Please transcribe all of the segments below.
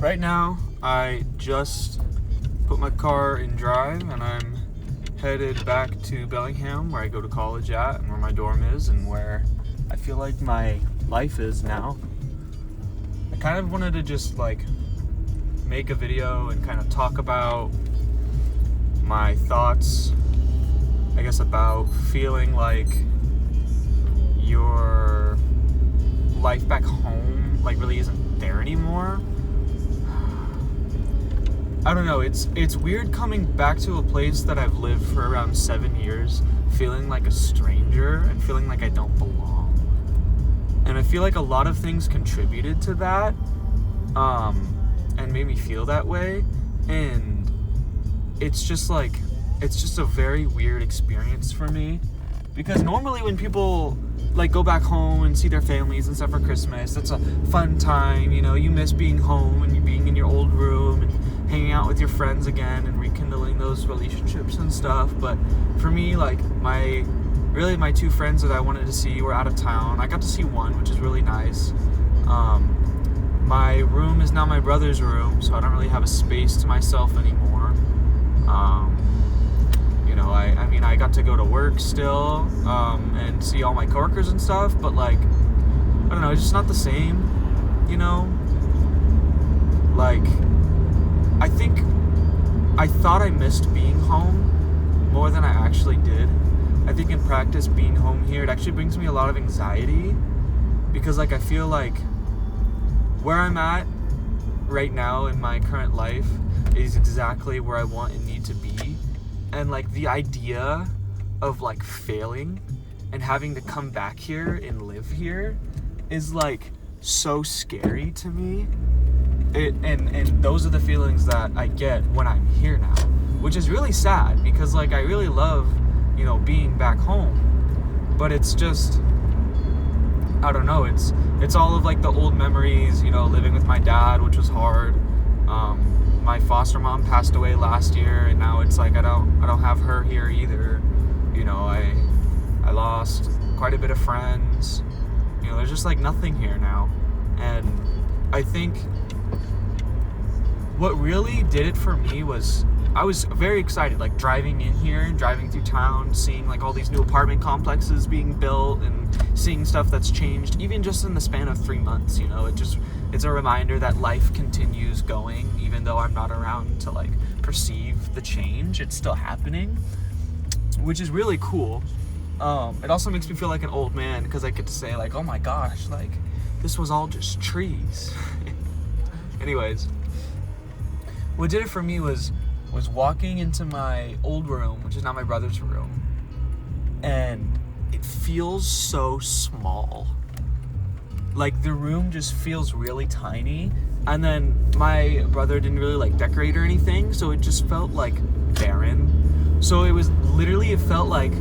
Right now, I just put my car in drive and I'm headed back to Bellingham, where I go to college at, and where my dorm is, and where I feel like my life is now. I kind of wanted to just make a video and kind of talk about my thoughts, I guess, about feeling like your life back home really isn't there anymore. I don't know, it's weird coming back to a place that I've lived for around 7 years, feeling like a stranger and feeling like I don't belong. And I feel like a lot of things contributed to that, and made me feel that way. And it's just a very weird experience for me, because normally when people go back home and see their families and stuff for Christmas, it's a fun time, you miss being home and you being in your old room and hanging out with your friends again and rekindling those relationships and stuff. But for me, my two friends that I wanted to see were out of town. I got to see one, which is really nice. My room is now my brother's room, so I don't really have a space to myself anymore. I got to go to work still, and see all my coworkers and stuff, but I don't know, it's just not the same, I think I thought I missed being home more than I actually did. I think in practice, being home here, it actually brings me a lot of anxiety, because I feel like where I'm at right now in my current life is exactly where I want and need to be. And the idea of failing and having to come back here and live here is so scary to me. And those are the feelings that I get when I'm here now, which is really sad, because I really love being back home, but it's just, I don't know, it's all of the old memories, living with my dad, which was hard. My foster mom passed away last year, and now it's I don't have her here either. I lost quite a bit of friends. There's just nothing here now. And I think what really did it for me was I was very excited, driving in here and driving through town, seeing all these new apartment complexes being built and seeing stuff that's changed, even just in the span of 3 months. It's a reminder that life continues going, even though I'm not around to perceive the change. It's still happening, which is really cool. It also makes me feel like an old man, because I get to say oh my gosh, this was all just trees. Anyways, what did it for me was walking into my old room, which is now my brother's room, and it feels so small. The room just feels really tiny, and then my brother didn't really decorate or anything, so it just felt barren. So it felt like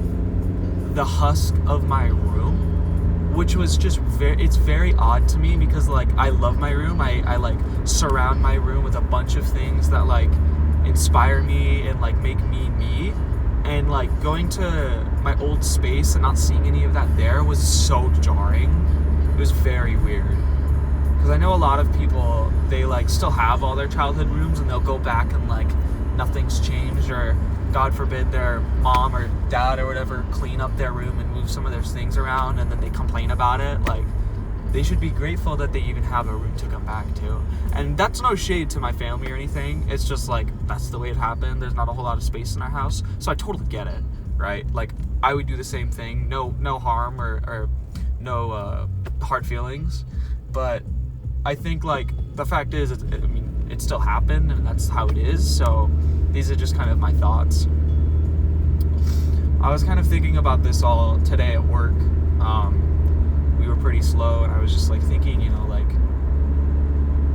the husk of my room, which was just it's very odd to me, because I love my room. I surround my room with a bunch of things that inspire me and make me, and going to my old space and not seeing any of that there was so jarring. It was very weird, because I know a lot of people, they still have all their childhood rooms, and they'll go back and nothing's changed, or God forbid their mom or dad or whatever clean up their room and move some of their things around, and then they complain about it. They should be grateful that they even have a room to come back to. And that's no shade to my family or anything. It's just that's the way it happened. There's not a whole lot of space in our house, so I totally get it, right? I would do the same thing. No harm or no hard feelings. But I think the fact is, it still happened, and that's how it is. So these are just kind of my thoughts. I was kind of thinking about this all today at work. We were pretty slow, and I was just thinking,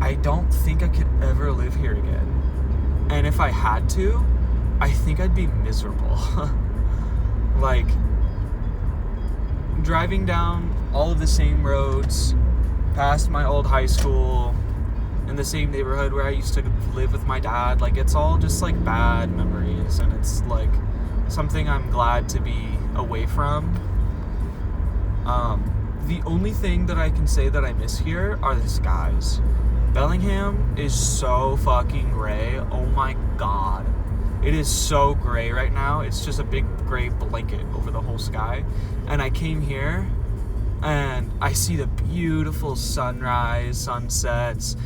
I don't think I could ever live here again. And if I had to, I think I'd be miserable. Driving down all of the same roads, past my old high school, in the same neighborhood where I used to live with my dad, it's all just bad memories, and it's something I'm glad to be away from. The only thing that I can say that I miss here are the skies. Bellingham is so fucking gray. Oh my god. It is so gray right now. It's just a big gray blanket over the whole sky. And I came here and I see the beautiful sunrise, sunsets,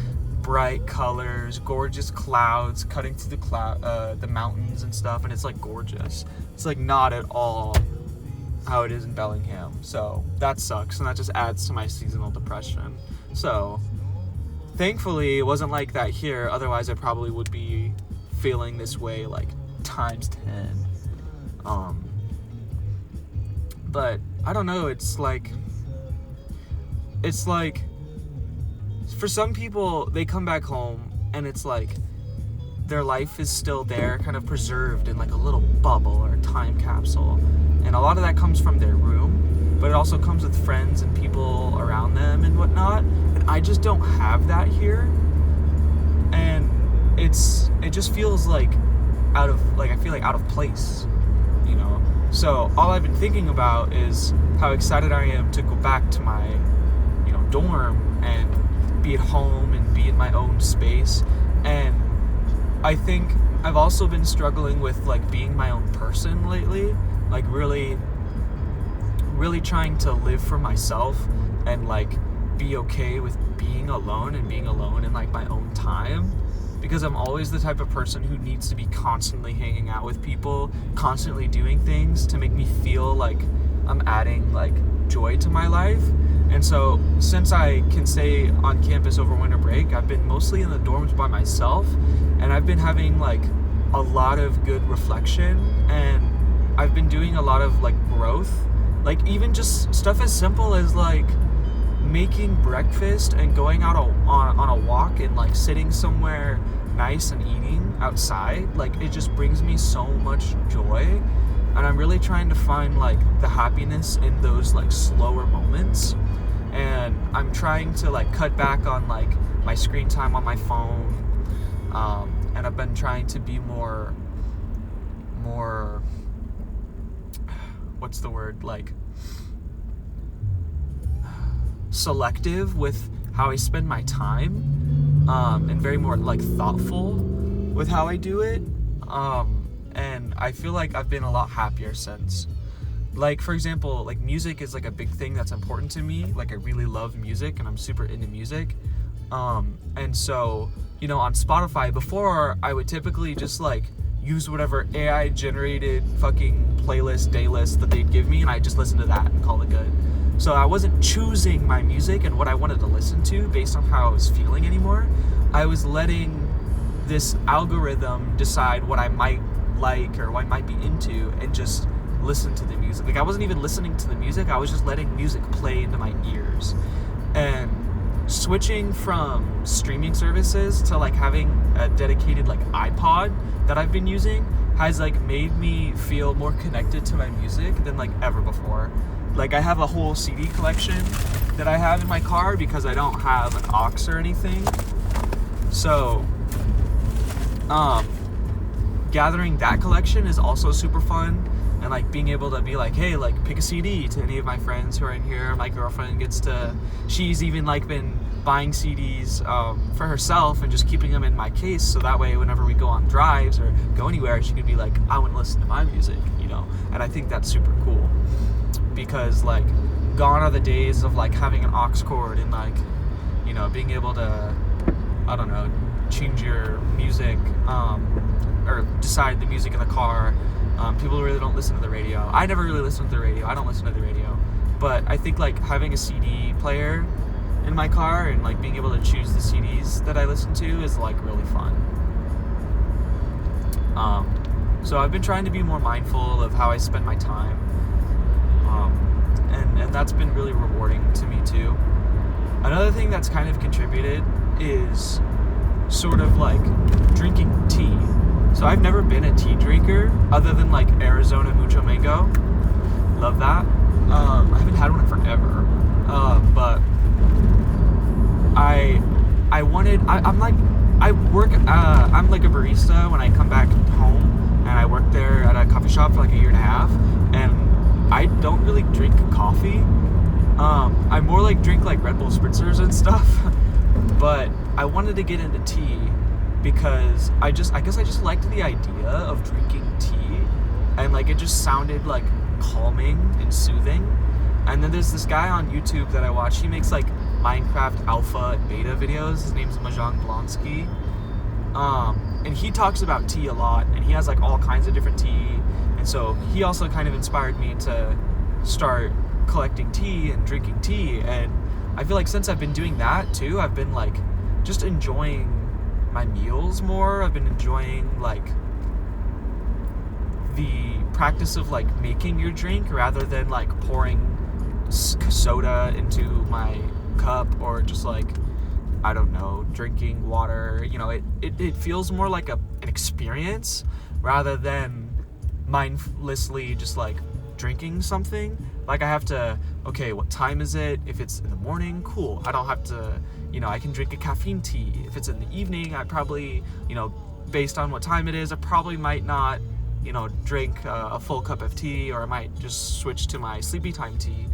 bright colors, gorgeous clouds cutting through the mountains and stuff, and it's like gorgeous. It's like not at all how it is in Bellingham. So that sucks, and that just adds to my seasonal depression. So thankfully, it wasn't like that here. Otherwise, I probably would be feeling this way like times 10. But I don't know. It's like for some people, they come back home and it's like their life is still there, kind of preserved in like a little bubble or a time capsule. And a lot of that comes from their room, but it also comes with friends and people around them and whatnot. And I just don't have that here. And it just feels like I feel like out of place, you know? So all I've been thinking about is how excited I am to go back to my, dorm and be at home and be in my own space. And I think I've also been struggling with like being my own person lately, like really trying to live for myself and like be okay with being alone in like my own time, because I'm always the type of person who needs to be constantly hanging out with people, constantly doing things to make me feel like I'm adding like joy to my life. And so since I can stay on campus over winter break, I've been mostly in the dorms by myself, and I've been having like a lot of good reflection, and I've been doing a lot of like growth, like even just stuff as simple as like making breakfast and going out on a walk and like sitting somewhere nice and eating outside. Like it just brings me so much joy, and I'm really trying to find like the happiness in those like slower moments. And I'm trying to like cut back on like my screen time on my phone, and I've been trying to be more what's the word, like selective with how I spend my time, and very more like thoughtful with how I do it, and I feel like I've been a lot happier since. Like, for example, like music is like a big thing that's important to me. Like I really love music and I'm super into music. And so, on Spotify before, I would typically just like use whatever AI generated fucking playlist, day list that they'd give me, and I'd just listen to that and call it good. So I wasn't choosing my music and what I wanted to listen to based on how I was feeling anymore. I was letting this algorithm decide what I might like or what I might be into, and just listen to the music. Like I wasn't even listening to the music, I was just letting music play into my ears. And switching from streaming services to like having a dedicated like iPod that I've been using has like made me feel more connected to my music than like ever before. Like I have a whole CD collection that I have in my car because I don't have an aux or anything. So gathering that collection is also super fun. And like being able to be like, hey, like pick a CD to any of my friends who are in here. My girlfriend she's even like been buying CDs for herself and just keeping them in my case, so that way whenever we go on drives or go anywhere, she could be like, I want to listen to my music, And I think that's super cool, because like gone are the days of like having an aux cord and like, being able to, I don't know, change your music or decide the music in the car. People really don't listen to the radio. I never really listen to the radio. I don't listen to the radio. But I think like having a CD player in my car and like being able to choose the CDs that I listen to is like really fun. So I've been trying to be more mindful of how I spend my time. And that's been really rewarding to me too. Another thing that's kind of contributed is sort of like drinking tea. So I've never been a tea drinker other than like Arizona Mucho Mango. Love that. I haven't had one in forever. But I'm like a barista when I come back home, and I work there at a coffee shop for like a year and a half, and I don't really drink coffee. I more like drink like Red Bull spritzers and stuff. but I wanted to get into tea because I guess I just liked the idea of drinking tea, and like it just sounded like calming and soothing. And then there's this guy on YouTube that I watch. He makes like Minecraft alpha and beta videos. His name's Mahjong Blonsky. And he talks about tea a lot, and he has like all kinds of different tea. And so he also kind of inspired me to start collecting tea and drinking tea. And I feel like since I've been doing that too, I've been like just enjoying my meals more. I've been enjoying like the practice of like making your drink rather than like pouring soda into my cup, or just like, I don't know, drinking water. You know, it feels more like an experience rather than mindlessly just like drinking something. Like I have to, okay, what time is it? If it's in the morning, cool. I don't have to, you know, I can drink a caffeine tea. If it's in the evening, I probably, you know, based on what time it is, I probably might not, you know, drink a full cup of tea, or I might just switch to my sleepy time tea.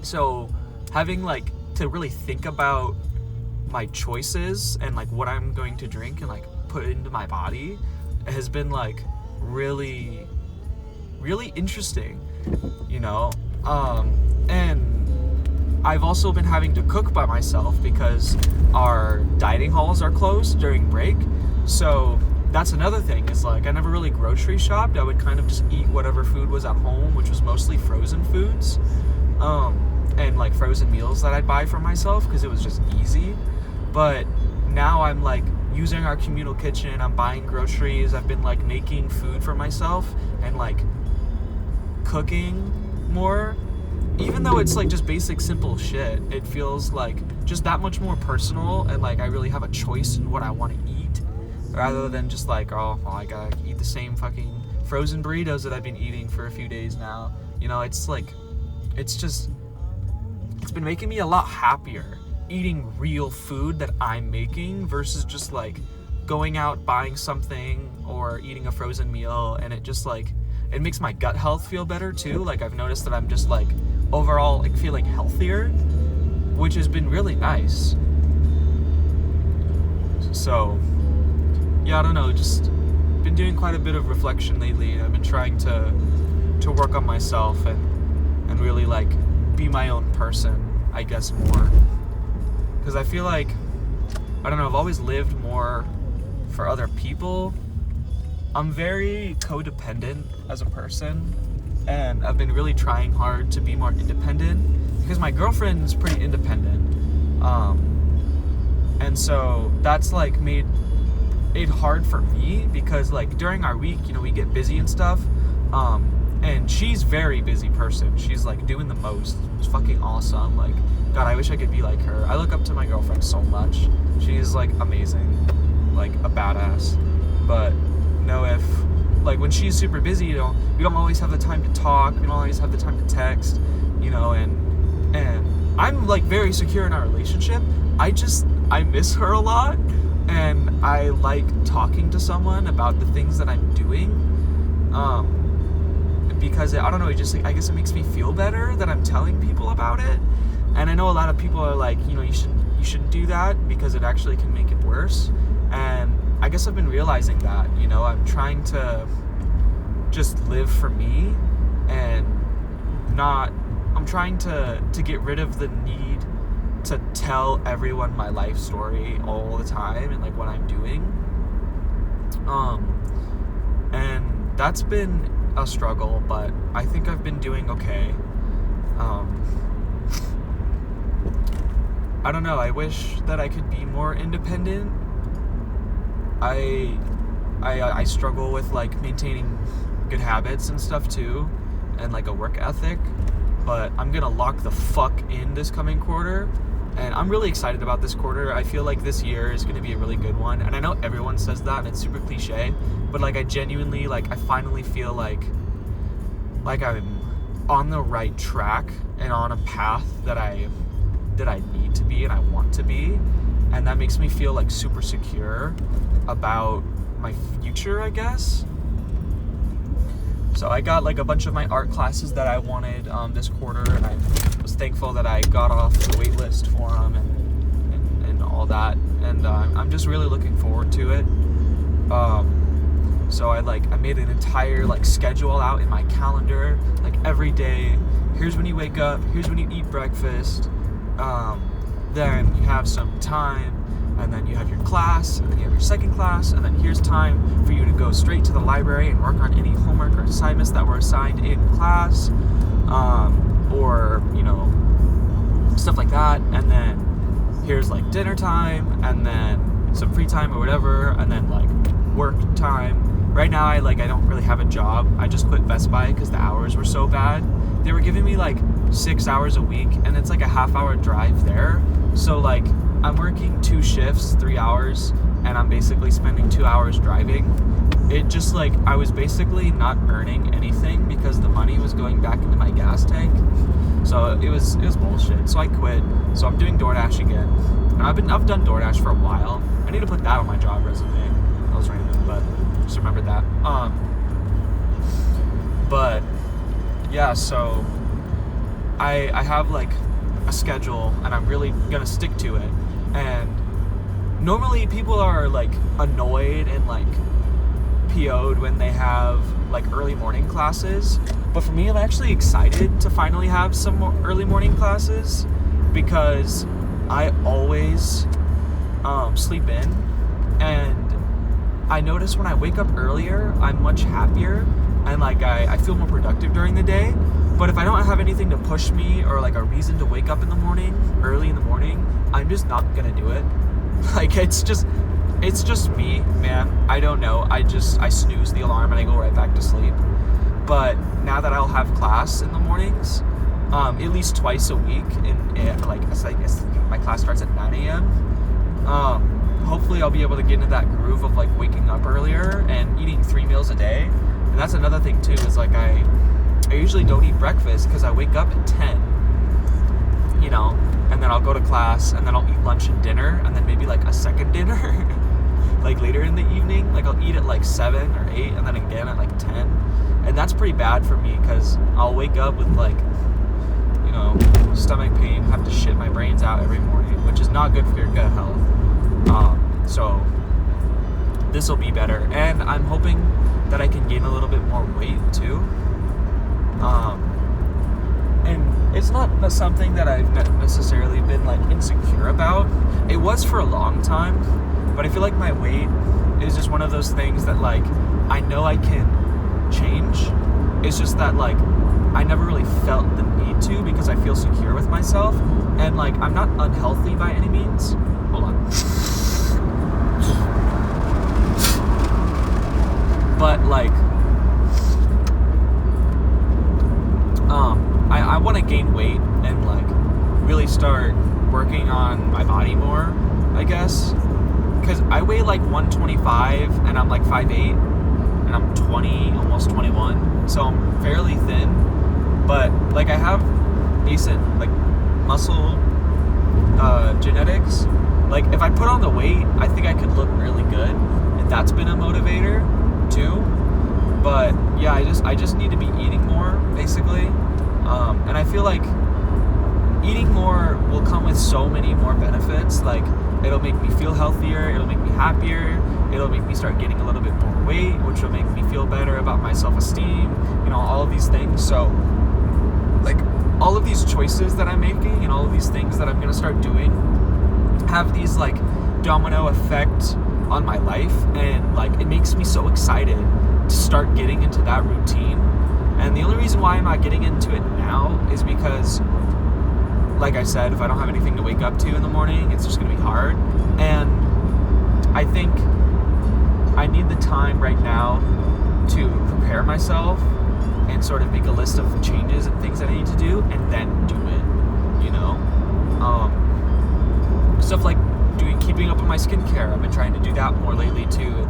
So having like to really think about my choices and like what I'm going to drink and like put into my body has been like really interesting, you know. And I've also been having to cook by myself because our dining halls are closed during break. So that's another thing, is like I never really grocery shopped. I would kind of just eat whatever food was at home, which was mostly frozen foods, and like frozen meals that I'd buy for myself because it was just easy. But now I'm like using our communal kitchen. I'm buying groceries. I've been like making food for myself and like cooking more. Even though it's like just basic simple shit, it feels like just that much more personal, and like I really have a choice in what I want to eat, rather than just like, oh, well, I gotta eat the same fucking frozen burritos that I've been eating for a few days now. You know, it's like, it's been making me a lot happier eating real food that I'm making versus just like going out buying something or eating a frozen meal. And it just like, it makes my gut health feel better too. Like I've noticed that I'm just like overall like feeling healthier, which has been really nice. So yeah, I don't know, just been doing quite a bit of reflection lately. I've been trying to work on myself and really like be my own person, I guess, more. Because I feel like, I don't know, I've always lived more for other people. I'm very codependent as a person, and I've been really trying hard to be more independent because my girlfriend's pretty independent. And so that's like made it hard for me because like during our week, you know, we get busy and stuff. And she's very busy person. She's like doing the most. It's fucking awesome. Like, God, I wish I could be like her. I look up to my girlfriend so much. She's like amazing, like a badass. But no, if like when she's super busy, you know, we don't always have the time to talk. We don't always have the time to text, you know. And I'm like very secure in our relationship. I miss her a lot, and I like talking to someone about the things that I'm doing. Because I don't know, I guess it makes me feel better that I'm telling people about it. And I know a lot of people are like, you know, you shouldn't do that because it actually can make it worse. And I guess I've been realizing that, you know, I'm trying to just live for me and I'm trying to get rid of the need to tell everyone my life story all the time and like what I'm doing. And that's been a struggle, but I think I've been doing okay. I don't know, I wish that I could be more independent. I struggle with like maintaining good habits and stuff too, and like a work ethic, but I'm gonna lock the fuck in this coming quarter, and I'm really excited about this quarter. I feel like this year is gonna be a really good one, and I know everyone says that and it's super cliche, but like I genuinely, like I finally feel like I'm on the right track and on a path that I need to be and I want to be, and that makes me feel like super secure about my future, I guess. So I got like a bunch of my art classes that I wanted this quarter, and I was just thankful that I got off the wait list for them and all that. And I'm just really looking forward to it. So I made an entire schedule out in my calendar, every day. Here's when you wake up, here's when you eat breakfast, then you have some time, and then you have your class, and then you have your second class, and then here's time for you to go straight to the library and work on any homework or assignments that were assigned in class, or stuff like that. And then here's dinner time, and then some free time or whatever, and then work time. Right now I don't really have a job. I just quit Best Buy because the hours were so bad. They were giving me 6 hours a week, and it's a half-hour drive there. So I'm working 2 shifts, 3 hours, and I'm basically spending 2 hours driving. It just I was basically not earning anything because the money was going back into my gas tank. So it was bullshit. So I quit. So I'm doing DoorDash again, and I've done DoorDash for a while. I need to put that on my job resume. That was random, but just remembered that. But yeah, so I have a schedule, and I'm really gonna stick to it. And normally people are annoyed and PO'd when they have early morning classes, but for me I'm actually excited to finally have some more early morning classes, because I always sleep in, and I notice when I wake up earlier I'm much happier, and I feel more productive during the day. But if I don't have anything to push me, or a reason to wake up in the morning, early in the morning, I'm just not gonna do it. It's just me, man. I don't know. I snooze the alarm and I go right back to sleep. But now that I'll have class in the mornings, at least twice a week, I guess my class starts at 9 a.m. Hopefully I'll be able to get into that groove of waking up earlier and eating 3 meals a day. And that's another thing too, is I usually don't eat breakfast because I wake up at 10, and then I'll go to class, and then I'll eat lunch and dinner, and then maybe a second dinner later in the evening. I'll eat at 7 or 8, and then again at 10. And that's pretty bad for me, because I'll wake up with stomach pain, have to shit my brains out every morning, which is not good for your gut health. So this will be better, and I'm hoping that I can gain a little bit more weight too. And it's not something that I've necessarily been insecure about. It was for a long time, but I feel my weight is just one of those things that I know I can change. It's just that I never really felt the need to, because I feel secure with myself, and I'm not unhealthy by any means. Hold on. But I want to gain weight and really start working on my body more, I guess, because I weigh 125 and I'm 5'8", and I'm 20, almost 21, so I'm fairly thin, but I have decent muscle genetics. If I put on the weight, I think I could look really good, and that's been a motivator too. But yeah, I just need to be eating more, basically. And I feel eating more will come with so many more benefits. It'll make me feel healthier, it'll make me happier, it'll make me start getting a little bit more weight, which will make me feel better about my self-esteem, all of these things. So all of these choices that I'm making, and all of these things that I'm gonna start doing have these domino effect on my life, and it makes me so excited to start getting into that routine. And the only reason why I'm not getting into it now is because, like I said, if I don't have anything to wake up to in the morning, it's just gonna be hard. And I think I need the time right now to prepare myself and sort of make a list of changes and things that I need to do, and then do it, stuff keeping up with my skincare. I've been trying to do that more lately too,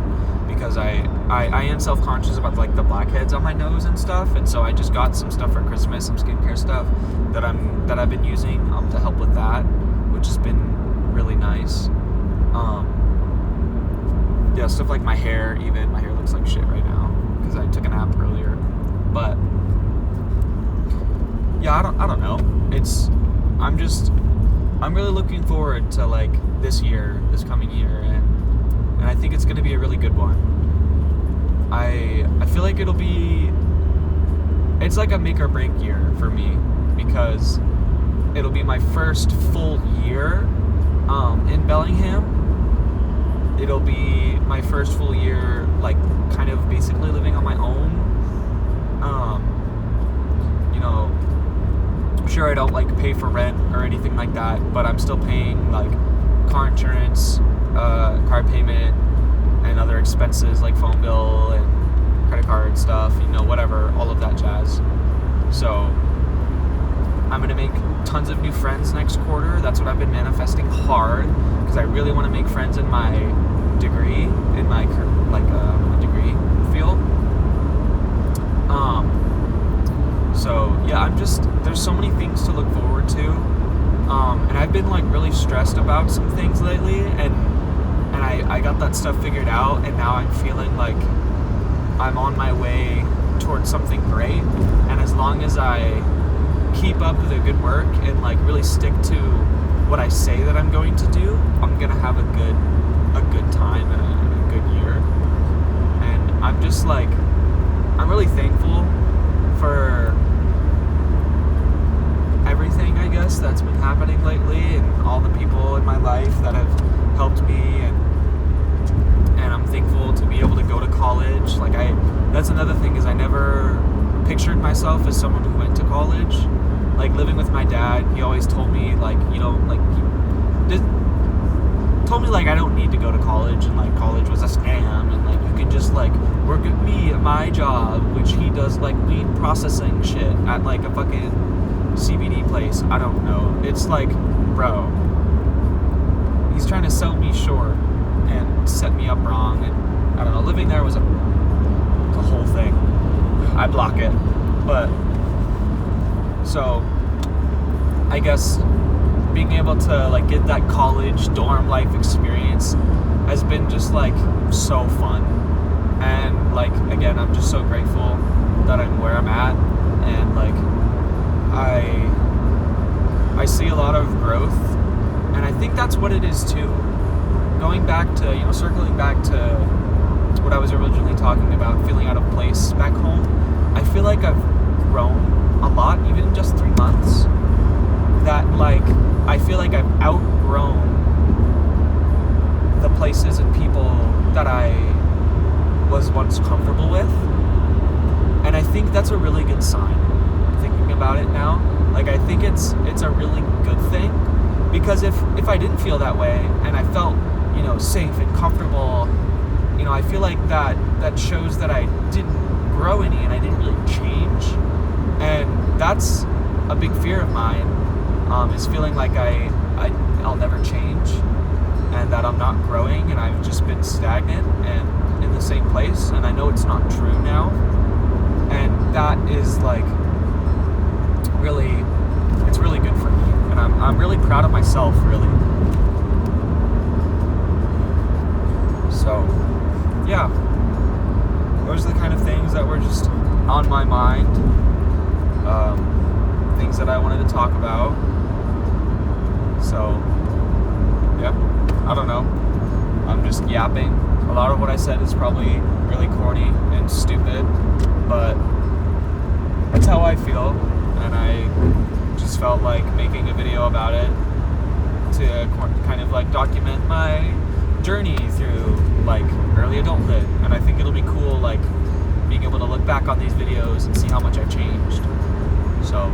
because I am self-conscious about the blackheads on my nose and stuff, and so I just got some stuff for Christmas, some skincare stuff that I've been using to help with that, which has been really nice. Yeah, stuff my hair. Even my hair looks like shit right now because I took a nap earlier. But yeah, I don't know. I'm really looking forward to like this coming year, and I think it's going to be a really good one. I feel like it's like a make or break year for me, because it'll be my first full year in Bellingham. It'll be my first full year, like, kind of basically living on my own. I'm sure I don't, like, pay for rent or anything like that, but I'm still paying, like, car insurance, car payment, and other expenses, like phone bill and credit card stuff, whatever, all of that jazz. So I'm going to make tons of new friends next quarter. That's what I've been manifesting hard, because I really want to make friends in my degree, in my degree field. So yeah, there's so many things to look forward to, and I've been like really stressed about some things lately, and I got that stuff figured out, and now I'm feeling like I'm on my way towards something great. And as long as I keep up the good work and like really stick to what I say that I'm going to do, I'm gonna have a good time and a good year. And I'm just like, I'm really thankful for everything, I guess, that's been happening lately, and all the people in my life that have helped me, and I'm thankful to be able to go to college. Like, that's another thing, is I never pictured myself as someone who went to college. Like, living with my dad, he always told me, like, told me, like, I don't need to go to college, and, like, college was a scam, and, like, you could just, like, work with me at my job, which he does, like, weed processing shit at, like, a fucking CBD place. I don't know. It's like, bro, he's trying to sell me short and set me up wrong, and I don't know, living there was a whole thing. I block it. But, so, I guess being able to, like, get that college dorm life experience has been just, like, so fun. And, like, again, I'm just so grateful that I'm where I'm at, and, like, I see a lot of growth, and I think that's what it is too. Going back to, circling back to what I was originally talking about, feeling out of place back home, I feel like I've grown a lot, even in just 3 months. That, like, I feel like I've outgrown the places and people that I was once comfortable with. And I think that's a really good sign, thinking about it now. Like, I think it's a really good thing, because if I didn't feel that way, and I felt, safe and comfortable, I feel like that shows that I didn't grow any, and I didn't really change. And that's a big fear of mine, is feeling like I'll never change, and that I'm not growing, and I've just been stagnant and in the same place. And I know it's not true now, and that is, like, it's really good for me, and I'm really proud of myself, really. So, yeah, those are the kind of things that were just on my mind, things that I wanted to talk about. So, yeah, I don't know, I'm just yapping. A lot of what I said is probably really corny and stupid, but that's how I feel, and I just felt like making a video about it to kind of, like, document my journey through, like, early adulthood. And I think it'll be cool, like, being able to look back on these videos and see how much I've changed. So